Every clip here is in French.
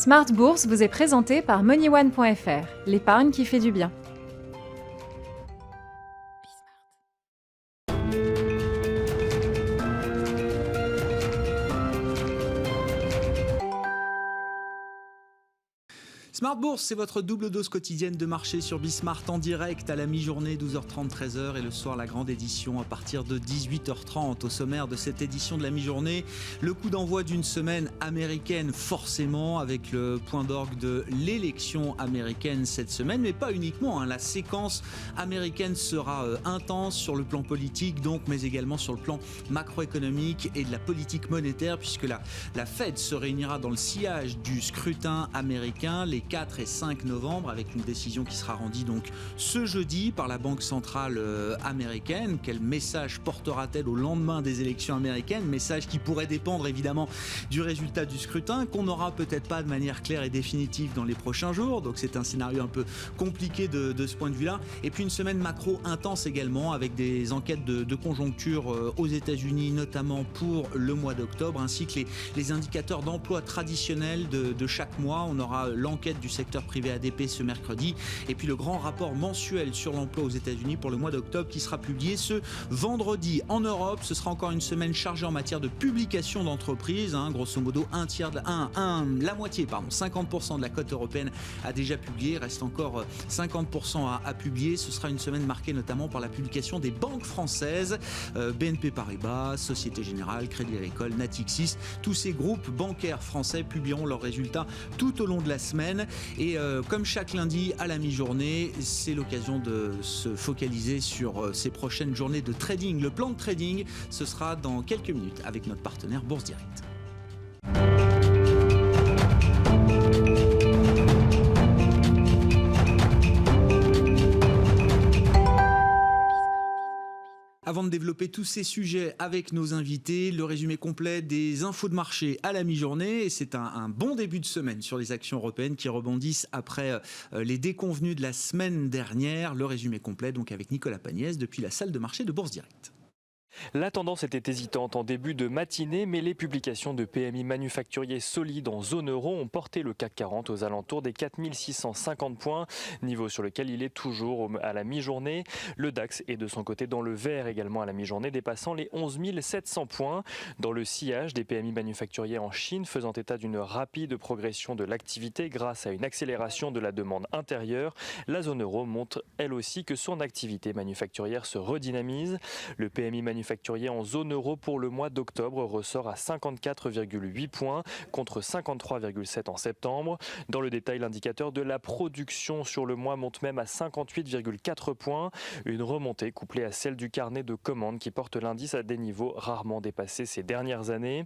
Smart Bourse vous est présenté par MoneyOne.fr, l'épargne qui fait du bien. Smart Bourse, c'est votre double dose quotidienne de marché sur Bismart en direct à la mi-journée, 12h30, 13h et le soir la grande édition à partir de 18h30. Au sommaire de cette édition de la mi-journée, le coup d'envoi d'une semaine américaine forcément avec le point d'orgue de l'élection américaine cette semaine, mais pas uniquement. La séquence américaine sera intense sur le plan politique donc, mais également sur le plan macroéconomique et de la politique monétaire puisque la Fed se réunira dans le sillage du scrutin américain les 4 et 5 novembre avec une décision qui sera rendue donc ce jeudi par la Banque centrale américaine. Quel message portera-t-elle au lendemain des élections américaines? Message qui pourrait dépendre évidemment du résultat du scrutin qu'on n'aura peut-être pas de manière claire et définitive dans les prochains jours. Donc c'est un scénario un peu compliqué de ce point de vue-là. Et puis une semaine macro intense également avec des enquêtes de conjoncture aux États-Unis notamment pour le mois d'octobre ainsi que les indicateurs d'emploi traditionnels de chaque mois. On aura l'enquête du secteur privé ADP ce mercredi et puis le grand rapport mensuel sur l'emploi aux États-Unis pour le mois d'octobre qui sera publié ce vendredi. En Europe, ce sera encore une semaine chargée en matière de publication d'entreprises. Grosso modo, la moitié, 50% de la cote européenne a déjà publié. Il reste encore 50% à publier. Ce sera une semaine marquée notamment par la publication des banques françaises, BNP Paribas, Société Générale, Crédit Agricole, Natixis. Tous ces groupes bancaires français publieront leurs résultats tout au long de la semaine. Et comme chaque lundi à la mi-journée, c'est l'occasion de se focaliser sur ces prochaines journées de trading. Le plan de trading, ce sera dans quelques minutes avec notre partenaire Bourse Direct. Avant de développer tous ces sujets avec nos invités, le résumé complet des infos de marché à la mi-journée. Et c'est un bon début de semaine sur les actions européennes qui rebondissent après les déconvenues de la semaine dernière. Le résumé complet donc avec Nicolas Pagnès depuis la salle de marché de Bourse Direct. La tendance était hésitante en début de matinée, mais les publications de PMI manufacturiers solides en zone euro ont porté le CAC 40 aux alentours des 4650 points, niveau sur lequel il est toujours à la mi-journée. Le DAX est de son côté dans le vert également à la mi-journée, dépassant les 11 700 points. Dans le sillage des PMI manufacturiers en Chine, faisant état d'une rapide progression de l'activité grâce à une accélération de la demande intérieure, la zone euro montre elle aussi que son activité manufacturière se redynamise. Le PMI manufacturier en zone euro pour le mois d'octobre ressort à 54,8 points contre 53,7 en septembre. Dans le détail, l'indicateur de la production sur le mois monte même à 58,4 points. Une remontée couplée à celle du carnet de commandes qui porte l'indice à des niveaux rarement dépassés ces dernières années.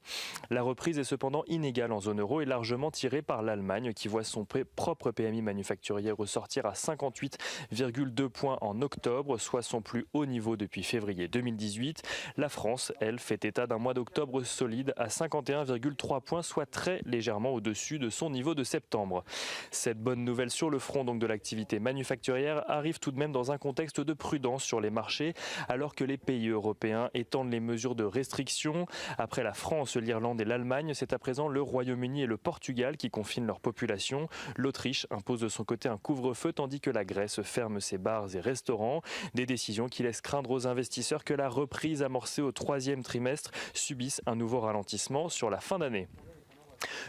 La reprise est cependant inégale en zone euro et largement tirée par l'Allemagne qui voit son propre PMI manufacturier ressortir à 58,2 points en octobre, soit son plus haut niveau depuis février 2018. La France, elle, fait état d'un mois d'octobre solide à 51,3 points, soit très légèrement au-dessus de son niveau de septembre. Cette bonne nouvelle sur le front donc de l'activité manufacturière arrive tout de même dans un contexte de prudence sur les marchés, alors que les pays européens étendent les mesures de restriction. Après la France, l'Irlande et l'Allemagne, c'est à présent le Royaume-Uni et le Portugal qui confinent leur population. L'Autriche impose de son côté un couvre-feu, tandis que la Grèce ferme ses bars et restaurants. Des décisions qui laissent craindre aux investisseurs que la reprise amorcée au troisième trimestre subissent un nouveau ralentissement sur la fin d'année.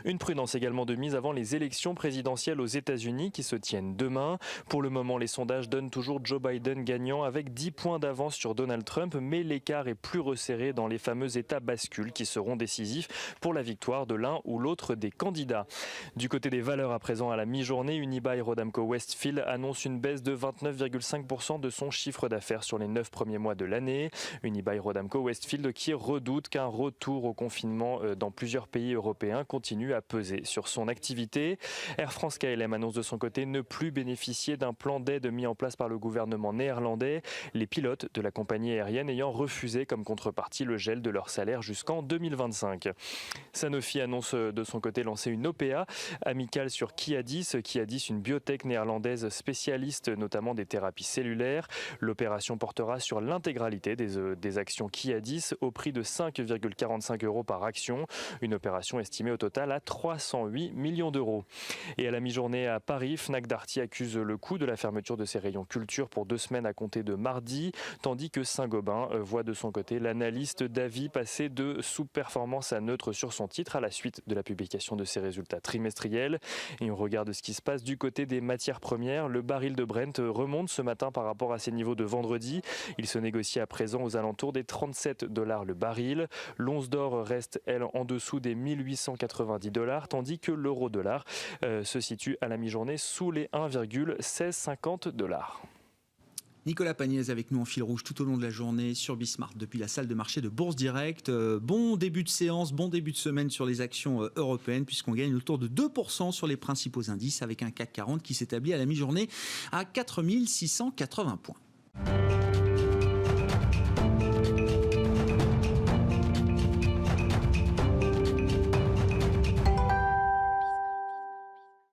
Une prudence également de mise avant les élections présidentielles aux États-Unis qui se tiennent demain. Pour le moment, les sondages donnent toujours Joe Biden gagnant avec 10 points d'avance sur Donald Trump, mais l'écart est plus resserré dans les fameux États bascules qui seront décisifs pour la victoire de l'un ou l'autre des candidats. Du côté des valeurs à présent à la mi-journée, Unibail-Rodamco-Westfield annonce une baisse de 29,5% de son chiffre d'affaires sur les 9 premiers mois de l'année. Unibail-Rodamco-Westfield qui redoute qu'un retour au confinement dans plusieurs pays européens continue à peser sur son activité. Air France-KLM annonce de son côté ne plus bénéficier d'un plan d'aide mis en place par le gouvernement néerlandais, les pilotes de la compagnie aérienne ayant refusé comme contrepartie le gel de leur salaire jusqu'en 2025. Sanofi annonce de son côté lancer une OPA amicale sur Kiadis, une biotech néerlandaise spécialiste notamment des thérapies cellulaires. L'opération portera sur l'intégralité des actions Kiadis au prix de 5,45 € par action, une opération estimée au total total à 308 millions d'euros. Et à la mi-journée à Paris, Fnac Darty accuse le coût de la fermeture de ses rayons culture pour 2 semaines à compter de mardi, tandis que Saint-Gobain voit de son côté l'analyste d'avis passer de sous-performance à neutre sur son titre à la suite de la publication de ses résultats trimestriels. Et on regarde ce qui se passe du côté des matières premières. Le baril de Brent remonte ce matin par rapport à ses niveaux de vendredi. Il se négocie à présent aux alentours des $37 le baril. L'once d'or reste, elle, en dessous des $1 890, tandis que l'euro-dollar se situe à la mi-journée sous les 1,1650 $. Nicolas Pagnès avec nous en fil rouge tout au long de la journée sur Bismart depuis la salle de marché de Bourse Direct. Bon début de séance, bon début de semaine sur les actions européennes puisqu'on gagne autour de 2% sur les principaux indices avec un CAC 40 qui s'établit à la mi-journée à 4680 points.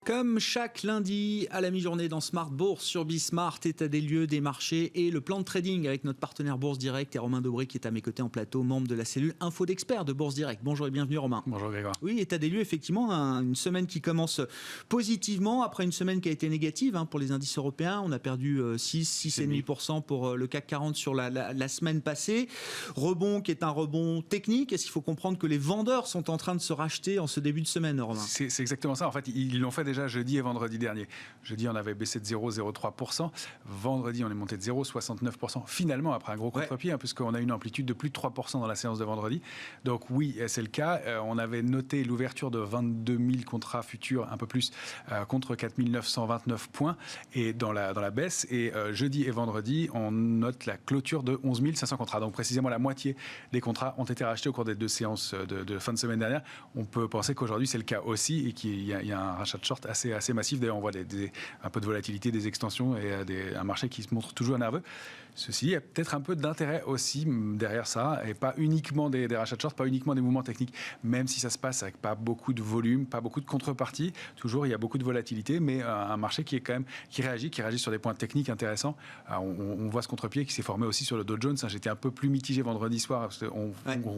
Comme chaque lundi à la mi-journée dans Smart Bourse sur Bismart, état des lieux des marchés et le plan de trading avec notre partenaire Bourse Direct et Romain Dobré qui est à mes côtés en plateau, membre de la cellule Info d'Experts de Bourse Direct. Bonjour et bienvenue Romain. Bonjour Grégoire. Oui, état des lieux effectivement, une semaine qui commence positivement après une semaine qui a été négative pour les indices européens. On a perdu 6,5% pour le CAC 40 sur la semaine passée. Rebond qui est un rebond technique. Est-ce qu'il faut comprendre que les vendeurs sont en train de se racheter en ce début de semaine, Romain ? C'est exactement ça. En fait, ils l'ont fait déjà jeudi et vendredi dernier. Jeudi, on avait baissé de 0,03%. Vendredi, on est monté de 0,69%. Finalement, après un gros contre-pied, puisqu'on a une amplitude de plus de 3% dans la séance de vendredi. Donc oui, c'est le cas. On avait noté l'ouverture de 22 000 contrats futurs, un peu plus, contre 4 929 points et dans la baisse. Et jeudi et vendredi, on note la clôture de 11 500 contrats. Donc précisément la moitié des contrats ont été rachetés au cours des 2 séances de fin de semaine dernière. On peut penser qu'aujourd'hui, c'est le cas aussi et qu'il y a un rachat de short assez massif. D'ailleurs, on voit un peu de volatilité, des extensions et un marché qui se montre toujours nerveux. Ceci, il y a peut-être un peu d'intérêt aussi derrière ça, et pas uniquement des rachats de short, pas uniquement des mouvements techniques, même si ça se passe avec pas beaucoup de volume, pas beaucoup de contrepartie. Toujours, il y a beaucoup de volatilité, mais un marché qui est quand même qui réagit sur des points techniques intéressants. On voit ce contre-pied qui s'est formé aussi sur le Dow Jones. J'étais un peu plus mitigé vendredi soir parce qu'on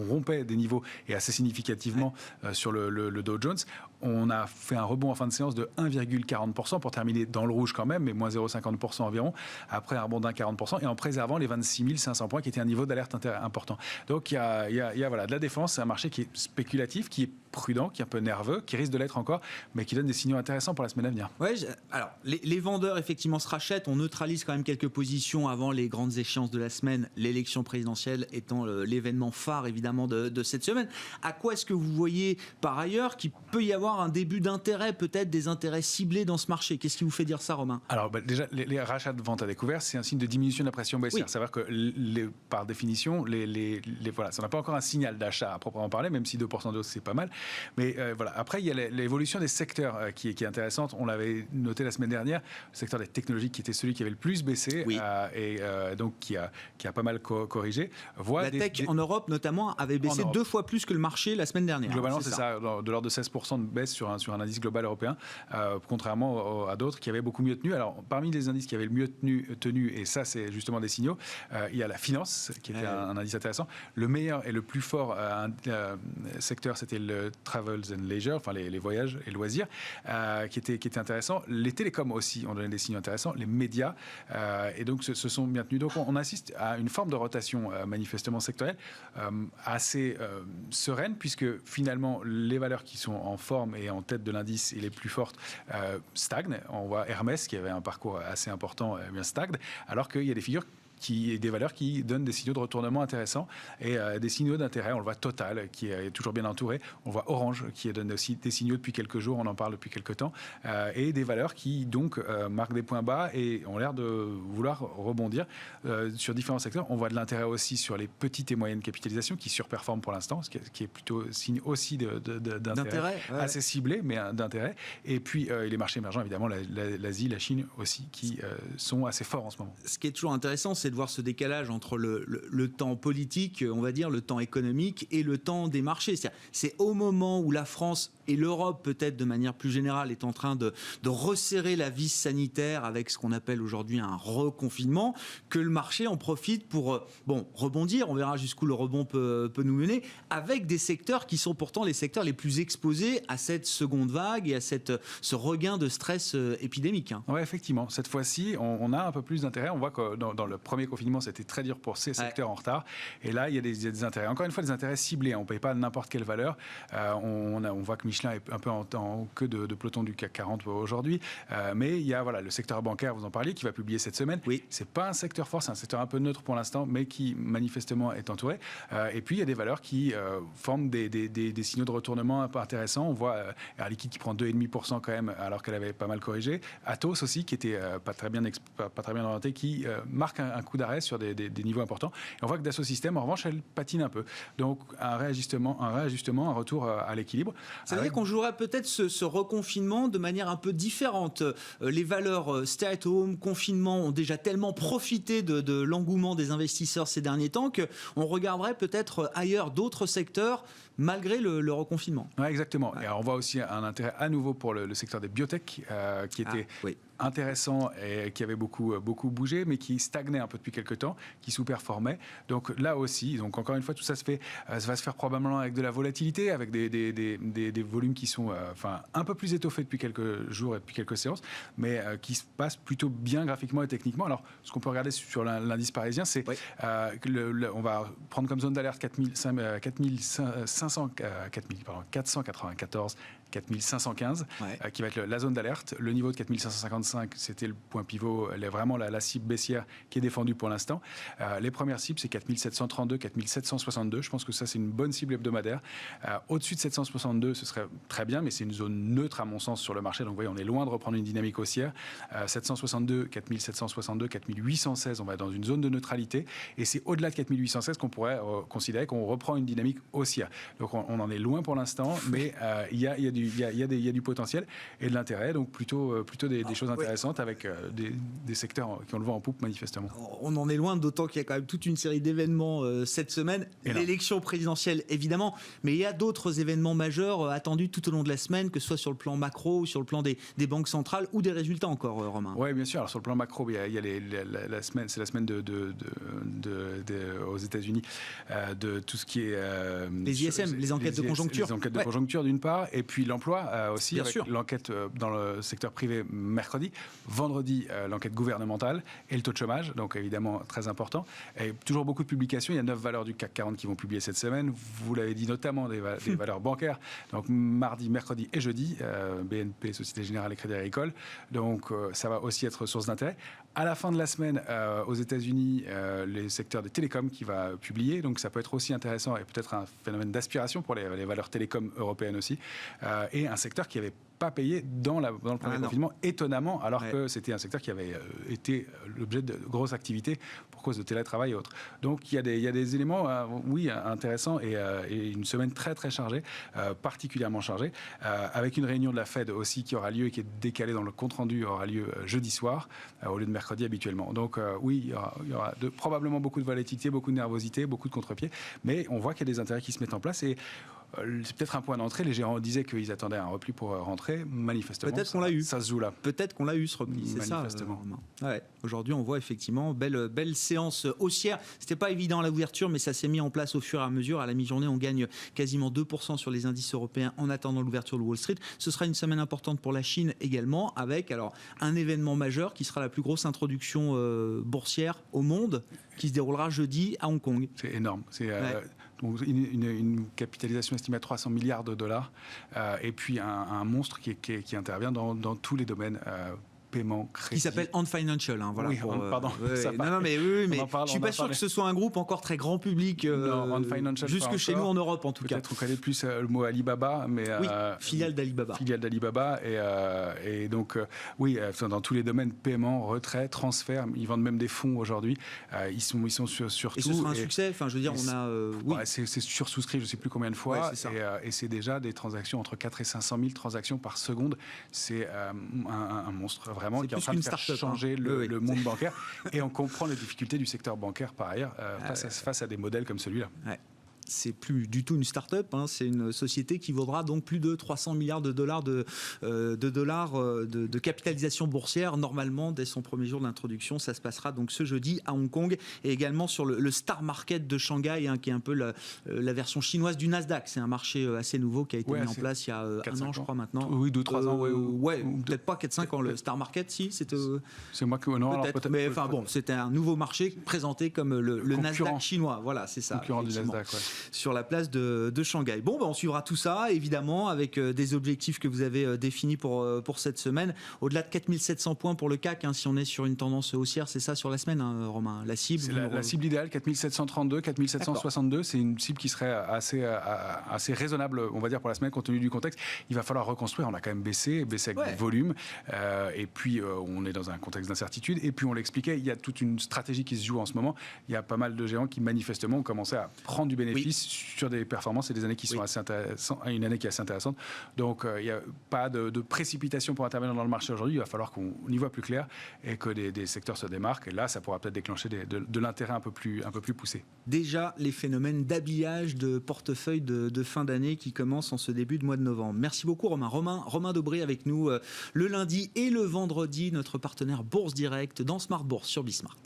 rompait des niveaux et assez significativement sur le Dow Jones. On a fait un rebond en fin de séance de 1,40% pour terminer dans le rouge quand même, mais moins 0,50% environ. Après un rebond d'1,40% et en préservant les 26 500 points qui étaient un niveau d'alerte important. Donc il y a voilà, de la défense. C'est un marché qui est spéculatif, qui est prudent, qui est un peu nerveux, qui risque de l'être encore, mais qui donne des signaux intéressants pour la semaine à venir. Ouais, alors les vendeurs effectivement se rachètent. On neutralise quand même quelques positions avant les grandes échéances de la semaine, l'élection présidentielle étant l'événement phare évidemment de cette semaine. À quoi est-ce que vous voyez par ailleurs qu'il peut y avoir un début d'intérêt, peut-être des intérêts ciblés dans ce marché? Qu'est-ce qui vous fait dire ça, Romain? Alors déjà, les rachats de vente à découvert, c'est un signe de diminution de la pression baissière. Oui. C'est-à-dire que par définition, voilà, ça n'a pas encore un signal d'achat à proprement parler, même si 2% de hausse, c'est pas mal. Mais voilà. Après, il y a l'évolution des secteurs qui est intéressante. On l'avait noté la semaine dernière, le secteur des technologies qui était celui qui avait le plus baissé et donc qui a pas mal corrigé. La tech en Europe, notamment, avait baissé 2 fois plus que le marché la semaine dernière. Globalement, c'est ça, de l'ordre de 16% de baisse sur un indice global européen, contrairement à d'autres qui avaient beaucoup mieux tenu. Alors, parmi les indices qui avaient le mieux tenu, et ça, c'est justement des signaux, il y a la finance, qui était un indice intéressant. Le meilleur et le plus fort secteur, c'était le Travels and Leisure, enfin les voyages et loisirs, qui était intéressant. Les télécoms aussi ont donné des signaux intéressants, les médias, et donc se sont bien tenus. Donc on assiste à une forme de rotation manifestement sectorielle assez sereine, puisque finalement les valeurs qui sont en forme et en tête de l'indice et les plus fortes stagnent. On voit Hermès, qui avait un parcours assez important, bien stagne, alors qu'il y a des figures des valeurs qui donnent des signaux de retournement intéressants et des signaux d'intérêt. On le voit Total, qui est toujours bien entouré. On voit Orange, qui donne aussi des signaux depuis quelques jours, on en parle depuis quelques temps, et des valeurs qui donc marquent des points bas et ont l'air de vouloir rebondir sur différents secteurs. On voit de l'intérêt aussi sur les petites et moyennes capitalisations qui surperforment pour l'instant, ce qui est plutôt signe aussi d'intérêt, assez ciblé, mais d'intérêt. Et puis les marchés émergents, évidemment, l'Asie, la Chine aussi, qui sont assez forts en ce moment. Ce qui est toujours intéressant, c'est de voir ce décalage entre le temps politique, on va dire, le temps économique et le temps des marchés. C'est au moment où la France et l'Europe peut-être de manière plus générale est en train de resserrer la vis sanitaire avec ce qu'on appelle aujourd'hui un reconfinement, que le marché en profite pour rebondir. On verra jusqu'où le rebond peut nous mener, avec des secteurs qui sont pourtant les secteurs les plus exposés à cette seconde vague et à ce regain de stress épidémique. Oui, effectivement. Cette fois-ci, on a un peu plus d'intérêt. On voit que dans le premier confinement, c'était très dur pour ces secteurs en retard. Et là, il y a des intérêts. Encore une fois, des intérêts ciblés. On ne paye pas n'importe quelle valeur. On voit que Michelin est un peu en queue de peloton du CAC 40 aujourd'hui. Mais il y a le secteur bancaire, vous en parliez, qui va publier cette semaine. Oui. Ce n'est pas un secteur fort, c'est un secteur un peu neutre pour l'instant, mais qui manifestement est entouré. Et puis, il y a des valeurs qui forment des signaux de retournement un peu intéressants. On voit Air Liquide qui prend 2,5% quand même, alors qu'elle avait pas mal corrigé. Atos aussi, qui était pas très bien orienté, qui marque un coup d'arrêt sur des niveaux importants. Et on voit que Dassault Systèmes, en revanche, elle patine un peu. Donc, un réajustement, un retour à l'équilibre. Ça veut dire qu'on jouerait peut-être ce reconfinement de manière un peu différente. Les valeurs stay at home, confinement ont déjà tellement profité de l'engouement des investisseurs ces derniers temps qu'on regarderait peut-être ailleurs d'autres secteurs malgré le reconfinement. Oui, exactement. Et alors, on voit aussi un intérêt à nouveau pour le secteur des biotech qui était intéressant et qui avait beaucoup bougé, mais qui stagnait un peu depuis quelques temps, qui sous-performait. Donc là aussi, encore une fois, tout ça va se faire probablement avec de la volatilité, avec des volumes qui sont un peu plus étoffés depuis quelques jours et depuis quelques séances, mais qui se passent plutôt bien graphiquement et techniquement. Alors, ce qu'on peut regarder sur l'indice parisien, c'est on va prendre comme zone d'alerte 494, 4515, qui va être la zone d'alerte. Le niveau de 4555, c'était le point pivot, vraiment la cible baissière qui est défendue pour l'instant. Les premières cibles, c'est 4732, 4762. Je pense que ça, c'est une bonne cible hebdomadaire. Au-dessus de 762, ce serait très bien, mais c'est une zone neutre à mon sens sur le marché. Donc, vous voyez, on est loin de reprendre une dynamique haussière. 762, 4762, 4816, on va être dans une zone de neutralité. Et c'est au-delà de 4816 qu'on pourrait considérer qu'on reprend une dynamique haussière. Donc, on en est loin pour l'instant, mais il y a du potentiel et de l'intérêt, donc plutôt des choses intéressantes avec des secteurs qui ont le vent en poupe manifestement. On en est loin, d'autant qu'il y a quand même toute une série d'événements cette semaine. L'élection présidentielle, évidemment, mais il y a d'autres événements majeurs attendus tout au long de la semaine, que ce soit sur le plan macro ou sur le plan des banques centrales ou des résultats encore, Romain. Oui, bien sûr. Alors, sur le plan macro, il y a la semaine, c'est la semaine aux États-Unis de tout ce qui est les ISM, les enquêtes de conjoncture. Les enquêtes de conjoncture d'une part, et puis l'emploi aussi, bien avec sûr. L'enquête dans le secteur privé mercredi, vendredi l'enquête gouvernementale et le taux de chômage, donc évidemment très important. Et toujours beaucoup de publications, il y a 9 valeurs du CAC 40 qui vont publier cette semaine, vous l'avez dit, notamment des valeurs bancaires, donc mardi, mercredi et jeudi, BNP, Société Générale et Crédit Agricole, donc ça va aussi être source d'intérêt. À la fin de la semaine, aux États-Unis, les secteurs des télécoms qui va publier, donc ça peut être aussi intéressant et peut-être un phénomène d'aspiration pour les valeurs télécoms européennes aussi, et un secteur qui avait pas payé dans le premier confinement, étonnamment, alors que c'était un secteur qui avait été l'objet de grosses activités pour cause de télétravail et autres. Donc il y a des éléments, intéressants et une semaine très très chargée, particulièrement chargée, avec une réunion de la Fed aussi qui aura lieu et qui est décalée dans le compte-rendu, aura lieu jeudi soir au lieu de mercredi habituellement. Donc il y aura probablement beaucoup de volatilité, beaucoup de nervosité, beaucoup de contre-pieds, mais on voit qu'il y a des intérêts qui se mettent en place et c'est peut-être un point d'entrée. Les gérants disaient qu'ils attendaient un repli pour rentrer. Manifestement, peut-être qu'on l'a eu. Ça se joue là. Peut-être qu'on l'a eu, ce repli. C'est manifestement. Ça. Aujourd'hui, on voit effectivement belle séance haussière. C'était pas évident à l'ouverture, mais ça s'est mis en place au fur et à mesure. À la mi-journée, on gagne quasiment 2% sur les indices européens en attendant l'ouverture de Wall Street. Ce sera une semaine importante pour la Chine également, avec un événement majeur qui sera la plus grosse introduction boursière au monde, qui se déroulera jeudi à Hong Kong. C'est énorme. C'est une capitalisation estimée à 300 milliards de dollars, et puis un monstre qui intervient dans tous les domaines. Paiement, crédit. Qui s'appelle Ant Financial. Voilà, oui, pardon. Mais je suis pas sûr que ce soit un groupe encore très grand public, jusque chez nous en Europe en tout cas. Peut-être on connaît plus le mot Alibaba, mais filiale d'Alibaba. Filiale d'Alibaba, et donc dans tous les domaines, paiement, retrait, transfert, ils vendent même des fonds aujourd'hui. Ils sont sur et tout. Et ce sera un succès. Enfin, je veux dire, c'est sursouscrit, je ne sais plus combien de fois, et c'est déjà des transactions entre 4 et 500 000 transactions par seconde. C'est un monstre. Vraiment, qui est en train de faire changer le monde bancaire. Et on comprend les difficultés du secteur bancaire par ailleurs face à des modèles comme celui-là. c'est plus du tout une start-up, hein, c'est une société qui vaudra donc plus de 300 milliards de dollars de capitalisation boursière. Normalement, dès son premier jour d'introduction, ça se passera donc ce jeudi à Hong Kong et également sur le Star Market de Shanghai, hein, qui est un peu la version chinoise du Nasdaq. C'est un marché assez nouveau qui a été mis en place il y a un an, je crois maintenant. Oui, 2-3 ans. Peut-être pas 4-5 ans. Le Star Market, si, c'était... C'est moi qui... Non, peut-être, mais enfin bon, c'était un nouveau marché présenté comme le Nasdaq chinois. Voilà, c'est ça. Concurrent du Nasdaq, sur la place de Shanghai. Bon, on suivra tout ça, évidemment, avec des objectifs que vous avez définis pour cette semaine. Au-delà de 4700 points pour le CAC, hein, si on est sur une tendance haussière, c'est ça sur la semaine, hein, Romain. La cible, c'est la cible idéale, 4732, 4762. C'est une cible qui serait assez raisonnable, on va dire, pour la semaine, compte tenu du contexte. Il va falloir reconstruire. On a quand même baissé avec du volume. Et puis, on est dans un contexte d'incertitude. Et puis, on l'expliquait, il y a toute une stratégie qui se joue en ce moment. Il y a pas mal de géants qui, manifestement, ont commencé à prendre du bénéfice sur des performances et des années qui sont assez intéressantes, une année qui est assez intéressante. Donc, il n'y a pas de précipitation pour intervenir dans le marché aujourd'hui. Il va falloir qu'on y voit plus clair et que des secteurs se démarquent. Et là, ça pourra peut-être déclencher de l'intérêt un peu plus poussé. Déjà, les phénomènes d'habillage de portefeuille de fin d'année qui commencent en ce début de mois de novembre. Merci beaucoup, Romain. Romain Dobré avec nous le lundi et le vendredi, notre partenaire Bourse Direct dans Smart Bourse sur Bismart.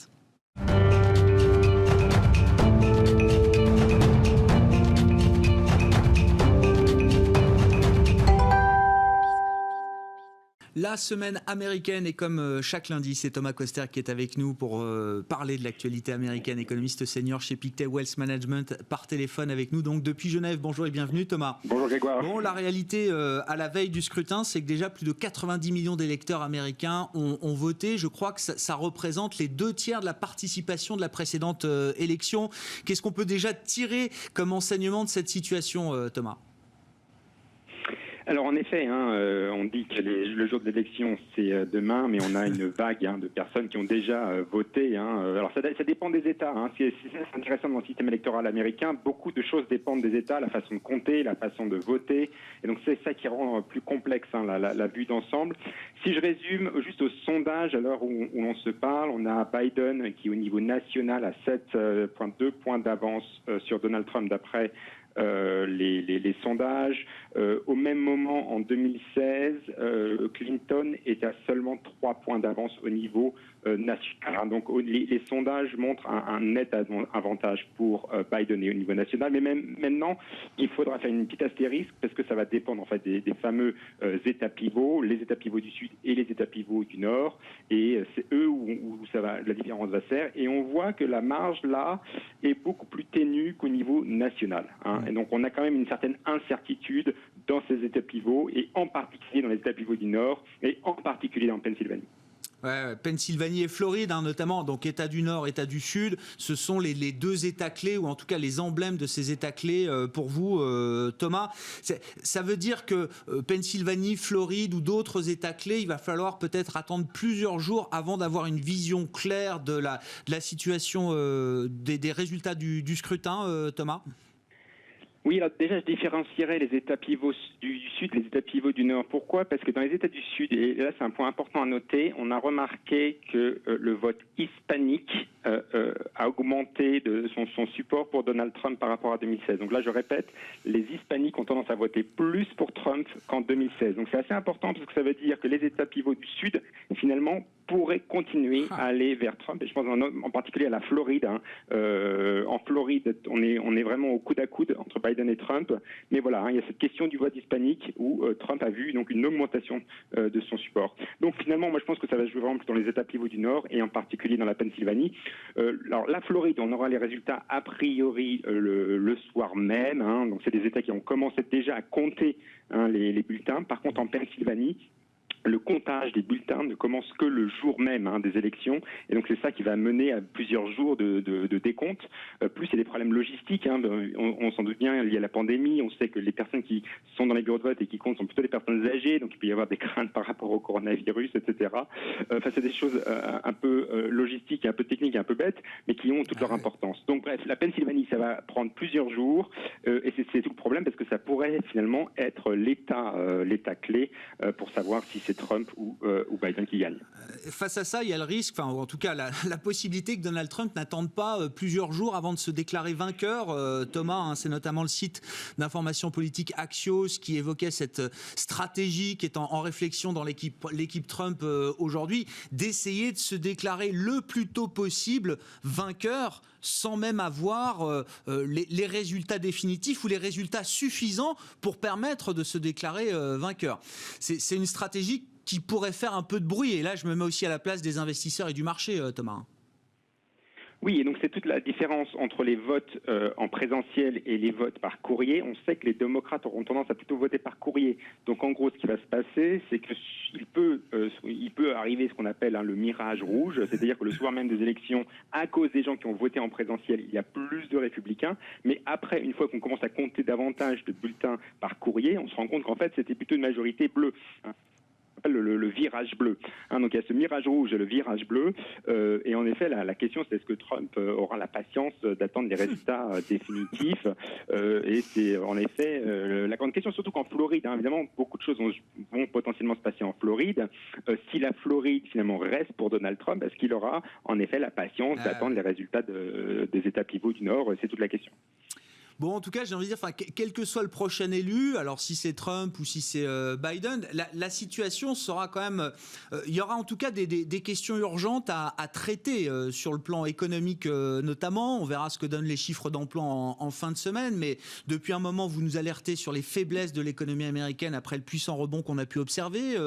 La semaine américaine, et comme chaque lundi, c'est Thomas Koster qui est avec nous pour parler de l'actualité américaine, économiste senior chez Pictet Wealth Management, par téléphone avec nous donc depuis Genève. Bonjour et bienvenue Thomas. Bonjour Grégoire. Bon, la réalité à la veille du scrutin, c'est que déjà plus de 90 millions d'électeurs américains ont voté. Je crois que ça représente les 2/3 de la participation de la précédente élection. Qu'est-ce qu'on peut déjà tirer comme enseignement de cette situation, Thomas ? Alors en effet, on dit que le jour de l'élection c'est demain, mais on a une vague de personnes qui ont déjà voté. Alors ça dépend des États. C'est intéressant dans le système électoral américain. Beaucoup de choses dépendent des États, la façon de compter, la façon de voter. Et donc c'est ça qui rend plus complexe la vue d'ensemble. Si je résume juste au sondage, à l'heure où l'on se parle, on a Biden qui au niveau national a 7,2 points d'avance sur Donald Trump d'après les sondages. Au même moment, en 2016, Clinton est à seulement 3 points d'avance au niveau national. Donc les sondages montrent un net avantage pour Biden et au niveau national. Mais même maintenant, il faudra faire une petite astérisque parce que ça va dépendre en fait des fameux États pivots, les États pivots du Sud et les États pivots du Nord. Et c'est eux où la différence va se faire. Et on voit que la marge là est beaucoup plus ténue qu'au niveau national. Et donc on a quand même une certaine incertitude dans ces États pivots et en particulier dans les États pivots du Nord et en particulier en Pennsylvanie. Pennsylvanie et Floride, notamment, donc État du Nord, État du Sud, ce sont les deux États clés, ou en tout cas les emblèmes de ces États clés pour vous, Thomas. Ça veut dire que Pennsylvanie, Floride ou d'autres États clés, il va falloir peut-être attendre plusieurs jours avant d'avoir une vision claire de la situation des résultats du scrutin, Thomas ? Oui, alors déjà, je différencierais les États pivots du Sud et les États pivots du Nord. Pourquoi ? Parce que dans les États du Sud, et là c'est un point important à noter, on a remarqué que le vote hispanique a augmenté de son support pour Donald Trump par rapport à 2016. Donc là, je répète, les hispaniques ont tendance à voter plus pour Trump qu'en 2016. Donc c'est assez important parce que ça veut dire que les États pivots du Sud, finalement, pourraient continuer à aller vers Trump. Et je pense en particulier à la Floride. En Floride, on est vraiment au coude à coude entre Biden et Trump. Mais voilà, il y a cette question du vote hispanique où Trump a vu donc une augmentation de son support. Donc finalement, moi je pense que ça va se jouer vraiment dans les États pivots du Nord et en particulier dans la Pennsylvanie. Alors la Floride, on aura les résultats a priori le soir même. Donc c'est des États qui ont commencé déjà à compter les bulletins. Par contre, en Pennsylvanie, le comptage des bulletins ne commence que le jour même des élections. Et donc, c'est ça qui va mener à plusieurs jours de décompte. Plus, il y a des problèmes logistiques. On s'en doute bien, il y a la pandémie. On sait que les personnes qui sont dans les bureaux de vote et qui comptent sont plutôt des personnes âgées. Donc, il peut y avoir des craintes par rapport au coronavirus, etc. Enfin, c'est des choses un peu logistiques, un peu techniques, un peu bêtes, mais qui ont toute leur importance. Donc, bref, la Pennsylvanie, ça va prendre plusieurs jours. Et c'est tout le problème parce que ça pourrait finalement être l'État clé pour savoir si c'est c'est Trump ou Biden qui gagne. Face à ça, il y a le risque, enfin en tout cas la possibilité que Donald Trump n'attende pas plusieurs jours avant de se déclarer vainqueur. Thomas, hein, c'est notamment le site d'information politique Axios qui évoquait cette stratégie qui est en réflexion dans l'équipe Trump aujourd'hui, d'essayer de se déclarer le plus tôt possible vainqueur sans même avoir les résultats définitifs ou les résultats suffisants pour permettre de se déclarer vainqueur. C'est une stratégie qui pourrait faire un peu de bruit. Et là, je me mets aussi à la place des investisseurs et du marché, Thomas. Oui, et donc c'est toute la différence entre les votes en présentiel et les votes par courrier. On sait que les démocrates auront tendance à plutôt voter par courrier. Donc en gros, ce qui va se passer, c'est qu'il peut arriver ce qu'on appelle le mirage rouge, c'est-à-dire que le soir même des élections, à cause des gens qui ont voté en présentiel, il y a plus de républicains. Mais après, une fois qu'on commence à compter davantage de bulletins par courrier, on se rend compte qu'en fait, c'était plutôt une majorité bleue. Le virage bleu. Donc il y a ce mirage rouge et le virage bleu. Et en effet, la question, c'est est-ce que Trump aura la patience d'attendre les résultats définitifs et c'est en effet la grande question, surtout qu'en Floride, évidemment, beaucoup de choses vont potentiellement se passer en Floride. Si la Floride, finalement, reste pour Donald Trump, est-ce qu'il aura en effet la patience d'attendre les résultats des États pivots du Nord? C'est toute la question. Bon, en tout cas, j'ai envie de dire, quel que soit le prochain élu, alors si c'est Trump ou si c'est Biden, la situation sera quand même... il y aura en tout cas des questions urgentes à traiter sur le plan économique notamment. On verra ce que donnent les chiffres d'emploi en fin de semaine, mais depuis un moment, vous nous alertez sur les faiblesses de l'économie américaine après le puissant rebond qu'on a pu observer,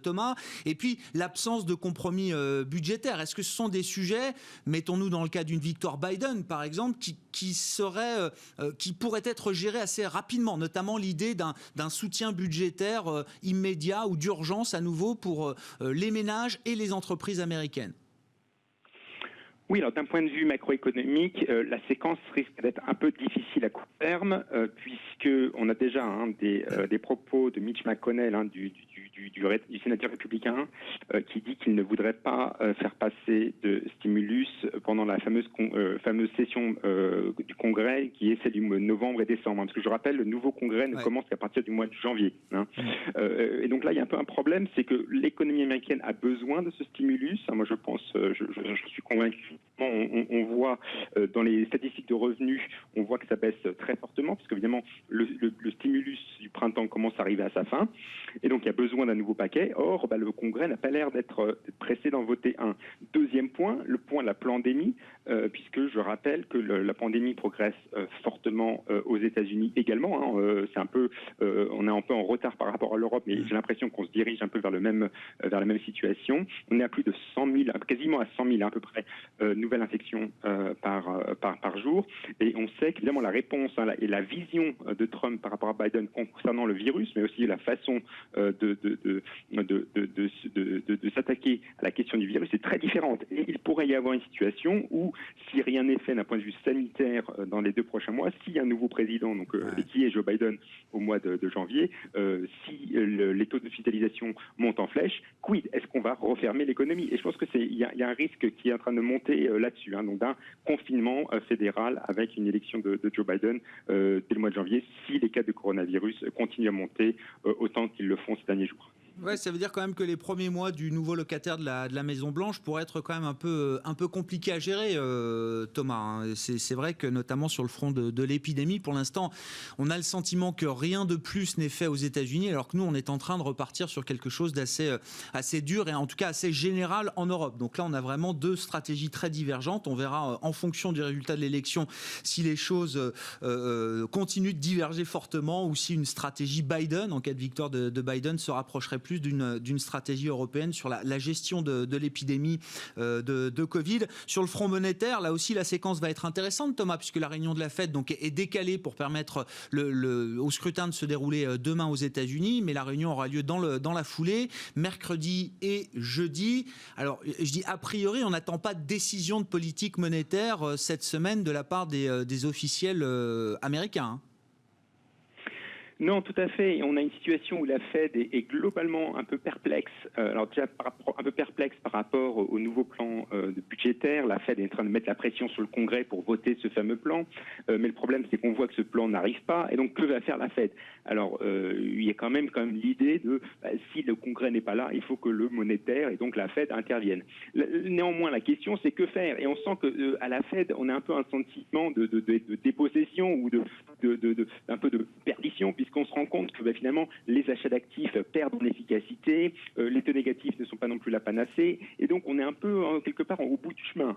Thomas. Et puis, l'absence de compromis budgétaire. Est-ce que ce sont des sujets, mettons-nous dans le cas d'une victoire Biden, par exemple, qui pourrait être géré assez rapidement, notamment l'idée d'un soutien budgétaire immédiat ou d'urgence à nouveau pour les ménages et les entreprises américaines? Oui, alors d'un point de vue macroéconomique, la séquence risque d'être un peu difficile à court terme, puisqu'on a déjà des propos de Mitch McConnell, du sénateur républicain, qui dit qu'il ne voudrait pas faire passer de stimulus pendant la fameuse session du Congrès, qui est celle du mois de novembre et décembre. Parce que je rappelle, le nouveau Congrès ne commence qu'à partir du mois de janvier. Et donc là, il y a un peu un problème, c'est que l'économie américaine a besoin de ce stimulus. Moi, je pense, je suis convaincu. On voit dans les statistiques de revenus, on voit que ça baisse très fortement, parce qu'évidemment, le stimulus du printemps commence à arriver à sa fin. Et donc, il y a besoin d'un nouveau paquet. Or, le Congrès n'a pas l'air d'être pressé d'en voter un. Deuxième point, le point de la pandémie, puisque je rappelle que la pandémie progresse fortement aux États-Unis également. C'est un peu, on est un peu en retard par rapport à l'Europe, mais j'ai l'impression qu'on se dirige un peu vers la même situation. On est à plus de 100 000, quasiment à 100 000 à peu près, nouvelles infections par jour. Et on sait qu'évidemment la réponse et la vision de Trump par rapport à Biden concernant le virus, mais aussi la façon de s'attaquer à la question du virus est très différente. Et il pourrait y avoir une situation où, si rien n'est fait d'un point de vue sanitaire dans les 2 prochains mois, s'il y a un nouveau président, donc qui est Joe Biden au mois de janvier, si les taux d'hospitalisation montent en flèche, quid? Est-ce qu'on va refermer l'économie? Et je pense que il y a un risque qui est en train de monter là-dessus, donc d'un confinement fédéral avec une élection de Joe Biden dès le mois de janvier, si les cas de coronavirus continuent à monter autant qu'ils le font ces derniers jours. Ouais, ça veut dire quand même que les premiers mois du nouveau locataire de la Maison Blanche pourraient être quand même un peu compliqués à gérer, Thomas. C'est vrai que notamment sur le front de l'épidémie, pour l'instant, on a le sentiment que rien de plus n'est fait aux États-Unis, alors que nous, on est en train de repartir sur quelque chose assez dur et en tout cas assez général en Europe. Donc là, on a vraiment 2 stratégies très divergentes. On verra en fonction du résultat de l'élection si les choses continuent de diverger fortement ou si une stratégie Biden, en cas de victoire de Biden, se rapprocherait plus d'une stratégie européenne sur la gestion de l'épidémie de Covid. Sur le front monétaire, là aussi, la séquence va être intéressante, Thomas, puisque la réunion de la Fed donc, est décalée pour permettre au scrutin de se dérouler demain aux États-Unis, mais la réunion aura lieu dans la foulée, mercredi et jeudi. Alors, je dis a priori, on n'attend pas de décision de politique monétaire cette semaine de la part des officiels américains. Non, tout à fait. On a une situation où la Fed est globalement un peu perplexe. Alors déjà un peu perplexe par rapport au nouveau plan budgétaire. La Fed est en train de mettre la pression sur le Congrès pour voter ce fameux plan. Mais le problème, c'est qu'on voit que ce plan n'arrive pas. Et donc, que va faire la Fed? Alors, il y a quand même l'idée de si le Congrès n'est pas là, il faut que le monétaire et donc la Fed interviennent. Néanmoins, la question, c'est que faire? Et on sent qu'à la Fed, on a un peu un sentiment de dépossession ou un peu de perdition, puisqu'on se rend compte que finalement, les achats d'actifs perdent en efficacité, les taux négatifs ne sont pas non plus la panacée, et donc on est un peu quelque part au bout du chemin,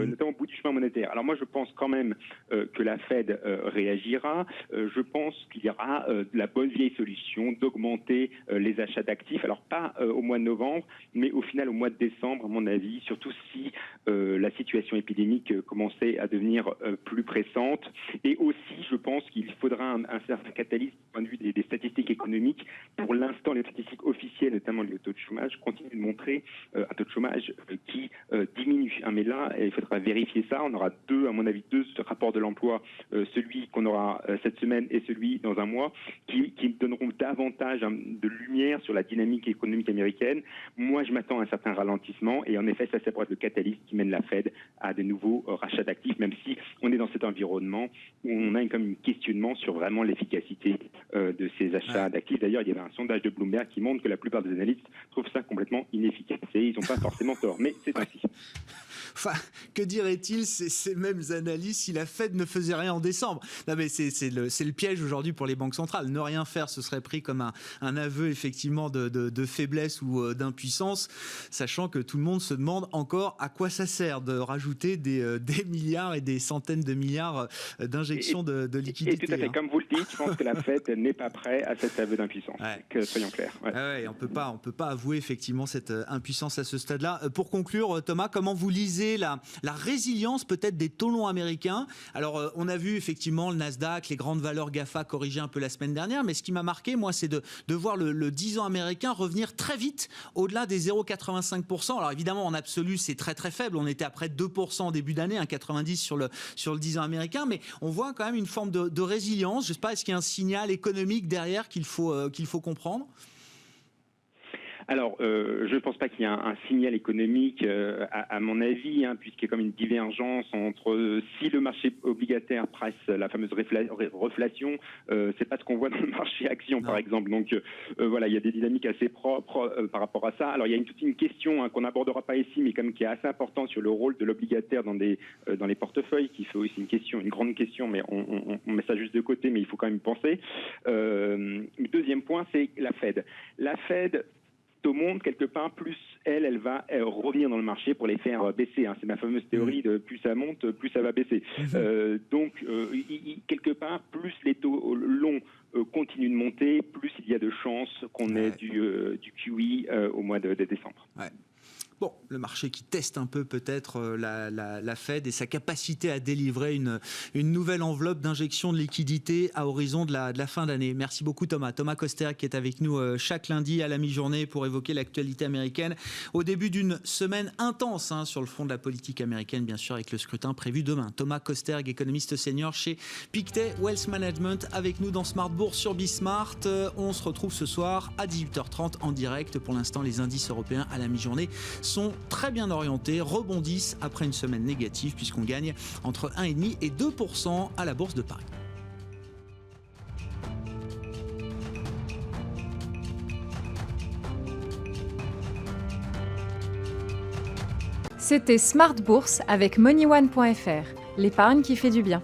notamment au bout du chemin monétaire. Alors moi, je pense quand même que la Fed réagira. Je pense qu'il y aura la bonne vieille solution d'augmenter les achats d'actifs, alors pas au mois de novembre, mais au final au mois de décembre, à mon avis, surtout si la situation épidémique commençait à devenir plus pressante. Et aussi, je pense qu'il faudra un certain catalysme du point de vue des statistiques économiques. Pour l'instant, les statistiques officielles, notamment le taux de chômage, continuent de montrer un taux de chômage qui diminue. Mais là, il faudra vérifier ça. On aura à mon avis, deux rapports de l'emploi, celui qu'on aura cette semaine et celui dans un mois, qui donneront davantage de lumière sur la dynamique économique américaine. Moi, je m'attends à un certain ralentissement et en effet, ça pourrait être le catalyste qui mène la Fed à de nouveaux rachats d'actifs, même si on est dans cet environnement où on a comme un questionnement sur vraiment l'efficacité de ces achats d'actifs. D'ailleurs, il y avait un sondage de Bloomberg qui montre que la plupart des analystes trouvent ça complètement inefficace et ils n'ont pas forcément tort, mais c'est ainsi. Enfin, que dirait-il ces mêmes analystes si la Fed ne faisait rien en décembre? Non, mais c'est le piège aujourd'hui pour les banques centrales. Ne rien faire, ce serait pris comme un aveu effectivement de faiblesse ou d'impuissance, sachant que tout le monde se demande encore à quoi ça sert de rajouter des milliards et des centaines de milliards d'injections de liquidités. Et tout à fait, comme vous le dites, je pense que la Fed n'est pas prête à cet aveu d'impuissance. Que soyons clairs. On peut pas avouer effectivement cette impuissance à ce stade-là. Pour conclure, Thomas, comment vous lisez la résilience peut-être des taux longs américains? Alors, on a vu effectivement le Nasdaq, les grandes valeurs GAFA corriger un peu la semaine dernière, mais ce qui m'a marqué, moi, c'est de voir le 10 ans américain revenir très vite au-delà des 0,85%. Alors évidemment, en absolu, c'est très très faible. On était à près de 2% en début d'année, 1,90 sur le 10 ans américain, mais on voit quand même une forme de résilience. Je ne sais pas, est-ce qu'il y a un signal économique derrière qu'il faut comprendre? Alors, je ne pense pas qu'il y ait un signal économique, à mon avis, puisqu'il y a comme une divergence entre si le marché obligataire presse la fameuse reflation, c'est pas ce qu'on voit dans le marché action, par exemple. Donc, voilà, il y a des dynamiques assez propres par rapport à ça. Alors, il y a toute une question qu'on n'abordera pas ici, mais comme qui est assez importante sur le rôle de l'obligataire dans les portefeuilles, qui fait aussi une grande question, mais on met ça juste de côté, mais il faut quand même y penser. Deuxième point, c'est la Fed. La Fed au monde, quelque part, plus elle va revenir dans le marché pour les faire baisser. C'est ma fameuse théorie de plus ça monte, plus ça va baisser. Donc, quelque part, plus les taux longs continuent de monter, plus il y a de chances qu'on ait du QE au mois de décembre. Ouais. Bon, le marché qui teste un peu peut-être la Fed et sa capacité à délivrer une nouvelle enveloppe d'injection de liquidités à horizon de la fin d'année. Merci beaucoup Thomas. Thomas Koster qui est avec nous chaque lundi à la mi-journée pour évoquer l'actualité américaine au début d'une semaine intense sur le front de la politique américaine, bien sûr, avec le scrutin prévu demain. Thomas Koster, économiste senior chez Pictet Wealth Management, avec nous dans Smart Bourse sur Bismart. On se retrouve ce soir à 18h30 en direct. Pour l'instant, les indices européens à la mi-journée sont très bien orientés, rebondissent après une semaine négative puisqu'on gagne entre 1,5 et 2% à la Bourse de Paris. C'était Smart Bourse avec MoneyOne.fr, l'épargne qui fait du bien.